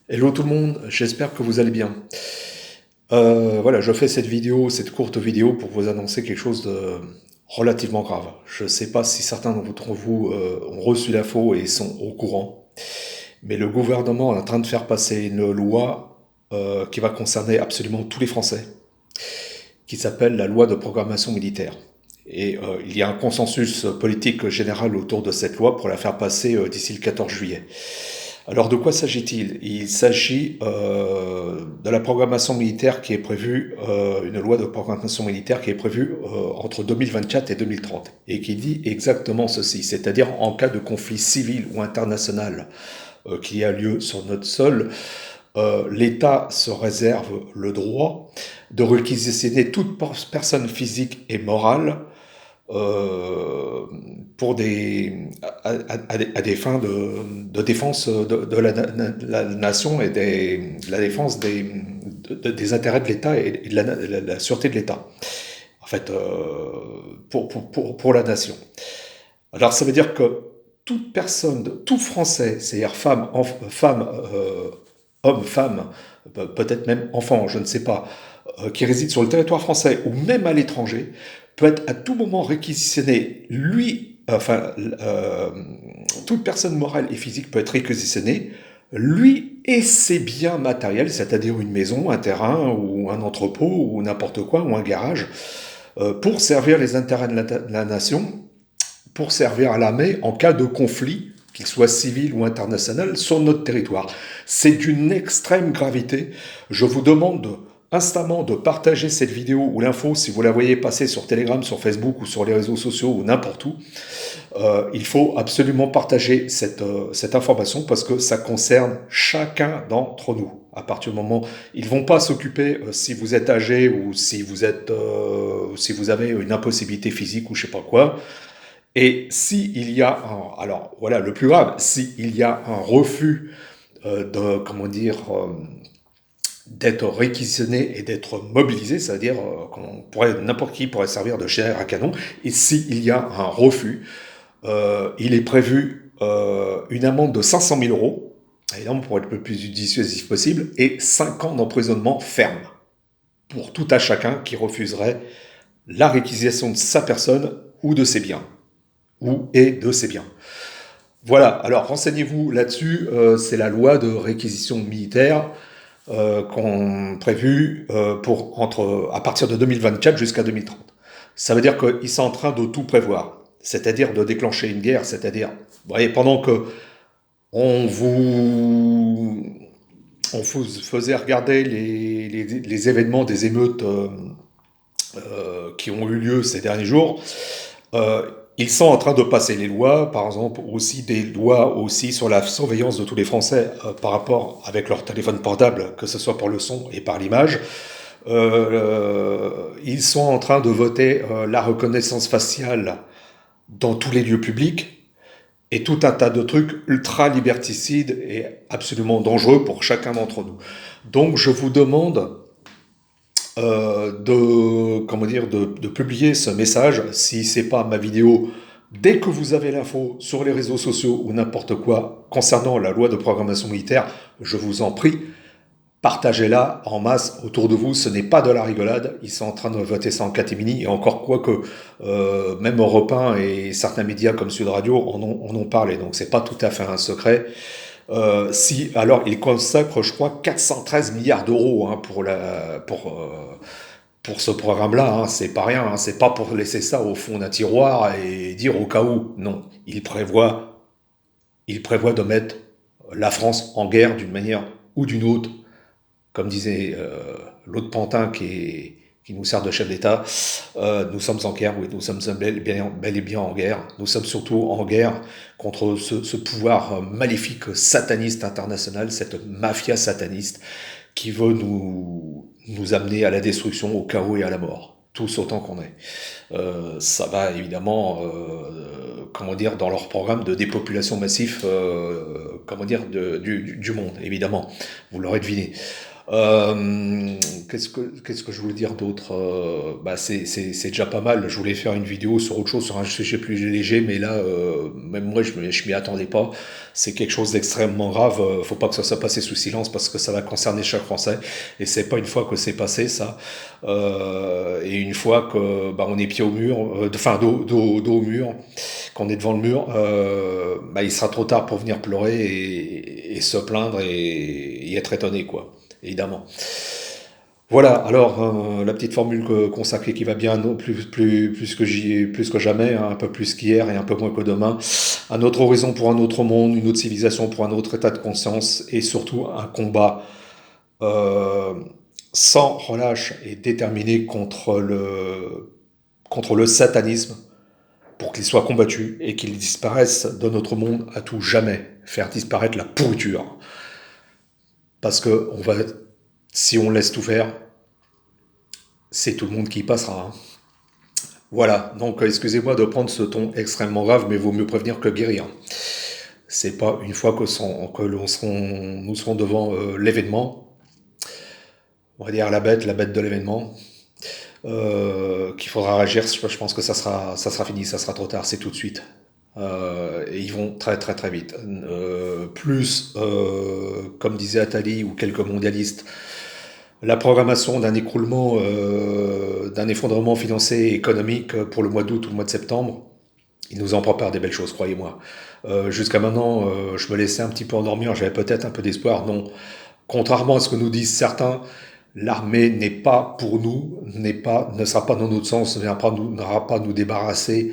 Hello tout le monde, j'espère que vous allez bien. Voilà, je fais cette vidéo, cette courte vidéo pour vous annoncer quelque chose de relativement grave. Je ne sais pas si certains d'entre vous ont reçu l'info et sont au courant, mais le gouvernement est en train de faire passer une loi qui va concerner absolument tous les Français, qui s'appelle la loi de programmation militaire. Et il y a un consensus politique général autour de cette loi pour la faire passer d'ici le 14 juillet. Alors de quoi s'agit-il? Il s'agit de la programmation militaire qui est prévue, une loi de programmation militaire qui est prévue entre 2024 et 2030, et qui dit exactement ceci, c'est-à-dire en cas de conflit civil ou international qui a lieu sur notre sol, l'État se réserve le droit de réquisitionner toute personne physique et morale euh, pour à des fins de défense la nation et la défense des intérêts de l'État et de la sûreté de l'État. En fait, pour la nation. Alors ça veut dire que toute personne, tout Français, c'est-à-dire femme homme, femme, peut-être même enfant, je ne sais pas, qui réside sur le territoire français ou même à l'étranger, peut être à tout moment réquisitionné, toute personne morale et physique peut être réquisitionnée, lui et ses biens matériels, c'est-à-dire une maison, un terrain ou un entrepôt ou n'importe quoi, ou un garage, pour servir les intérêts de la nation, pour servir à l'armée en cas de conflit, qu'il soit civil ou international, sur notre territoire. C'est d'une extrême gravité. Je vous demande instamment de partager cette vidéo ou l'info si vous la voyez passer sur Telegram, sur Facebook ou sur les réseaux sociaux ou n'importe où. Il faut absolument partager cette information parce que ça concerne chacun d'entre nous. À partir du moment, ils vont pas s'occuper si vous êtes âgé ou si vous avez une impossibilité physique ou je sais pas quoi. Et s'il y a un, alors voilà, le plus grave, s'il y a un refus d'être réquisitionné et d'être mobilisé, c'est-à-dire n'importe qui pourrait servir de chair à canon, et s'il y a un refus, il est prévu une amende de 500 000 euros, évidemment pour être le plus dissuasif possible, et 5 ans d'emprisonnement ferme pour tout à chacun qui refuserait la réquisition de sa personne ou de ses biens, ou et de ses biens. Voilà, alors renseignez-vous là-dessus, c'est la loi de réquisition militaire qu'on prévue à partir de 2024 jusqu'à 2030. Ça veut dire qu'ils sont en train de tout prévoir, c'est-à-dire de déclencher une guerre, c'est-à-dire, vous voyez, pendant que on vous, on vous faisait regarder les événements des émeutes qui ont eu lieu ces derniers jours, euh, ils sont en train de passer les lois, par exemple aussi des lois aussi sur la surveillance de tous les Français par rapport avec leur téléphone portable, que ce soit par le son et par l'image. Ils sont en train de voter la reconnaissance faciale dans tous les lieux publics et tout un tas de trucs ultra liberticides et absolument dangereux pour chacun d'entre nous. Donc je vous demande de publier ce message, si c'est pas ma vidéo, dès que vous avez l'info sur les réseaux sociaux ou n'importe quoi concernant la loi de programmation militaire, je vous en prie, partagez-la en masse autour de vous, ce n'est pas de la rigolade, ils sont en train de voter ça en catimini, et encore quoi que même Europe 1 et certains médias comme Sud Radio en ont parlé, donc c'est pas tout à fait un secret. Si alors il consacre, je crois, 413 milliards d'euros hein, pour ce programme-là, hein, c'est pas rien, hein, c'est pas pour laisser ça au fond d'un tiroir et dire au cas où. Non, il prévoit de mettre la France en guerre d'une manière ou d'une autre, comme disait l'autre pantin qui nous sert de chef d'État. Nous sommes en guerre, oui, nous sommes bel et bien en guerre. Nous sommes surtout en guerre contre ce pouvoir maléfique sataniste international, cette mafia sataniste qui veut nous amener à la destruction, au chaos et à la mort. Tous autant qu'on est. Ça va évidemment, dans leur programme de dépopulation massif, du monde, évidemment. Vous l'aurez deviné. Euh, qu'est-ce que je voulais dire d'autre? Bah c'est déjà pas mal. Je voulais faire une vidéo sur autre chose, sur un sujet plus léger, mais là, même moi, je m'y attendais pas. C'est quelque chose d'extrêmement grave. Faut pas que ça soit passé sous silence parce que ça va concerner chaque Français. Et c'est pas une fois que c'est passé, ça. Et une fois que bah, on est pied au mur, enfin dos au mur, qu'on est devant le mur, bah, il sera trop tard pour venir pleurer et se plaindre et être étonné, quoi. Évidemment. Voilà, alors la petite formule consacrée qui va bien plus que jamais, hein, un peu plus qu'hier et un peu moins que demain. Un autre horizon pour un autre monde, une autre civilisation pour un autre état de conscience et surtout un combat euh, sans relâche et déterminé contre le satanisme pour qu'il soit combattu et qu'il disparaisse de notre monde à tout jamais. Faire disparaître la pourriture. Parce que si on laisse tout faire, c'est tout le monde qui y passera, hein. Voilà, donc excusez-moi de prendre ce ton extrêmement grave, mais vaut mieux prévenir que guérir. C'est pas une fois nous serons devant l'événement, on va dire la bête de l'événement, qu'il faudra réagir. Je pense que ça sera fini, ça sera trop tard, c'est tout de suite. Et ils vont très très très vite. Comme disait Attali ou quelques mondialistes, la programmation d'un écroulement, d'un effondrement financier et économique pour le mois d'août ou le mois de septembre, il nous en prépare des belles choses, croyez-moi. Jusqu'à maintenant, je me laissais un petit peu endormir, j'avais peut-être un peu d'espoir. Non, contrairement à ce que nous disent certains, l'armée n'est pas pour nous, ne sera pas dans notre sens, n'ira pas nous débarrasser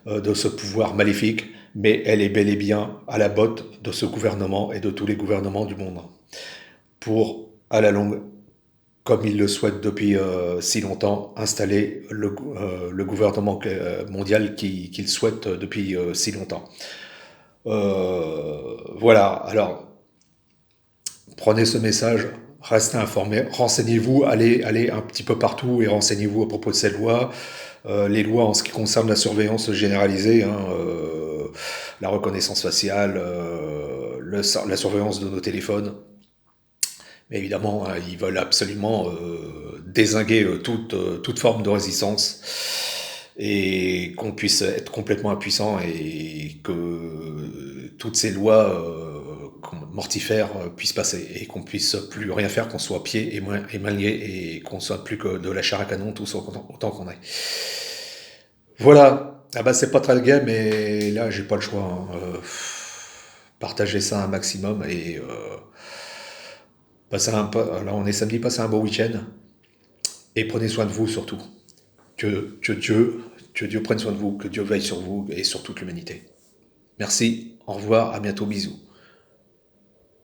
de ce pouvoir maléfique, mais elle est bel et bien à la botte de ce gouvernement et de tous les gouvernements du monde pour, à la longue, comme il le souhaite depuis si longtemps, installer le gouvernement mondial qu'il souhaite depuis si longtemps. Voilà, alors prenez ce message, restez informés, renseignez-vous, allez un petit peu partout et renseignez-vous à propos de ces lois. Les lois en ce qui concerne la surveillance généralisée, hein, la reconnaissance faciale, la surveillance de nos téléphones. Mais évidemment, hein, ils veulent absolument dézinguer toute forme de résistance et qu'on puisse être complètement impuissant et que toutes ces lois mortifères puissent passer et qu'on puisse plus rien faire, qu'on soit pieds et mains liés et qu'on soit plus que de la chair à canon tous autant qu'on aille. Voilà. Ah bah c'est pas très gai, mais là j'ai pas le choix, hein. Partagez ça un maximum et alors on est samedi, passez un beau week-end et prenez soin de vous surtout. Que Dieu prenne soin de vous, que Dieu veille sur vous et sur toute l'humanité. Merci, au revoir, à bientôt, bisous.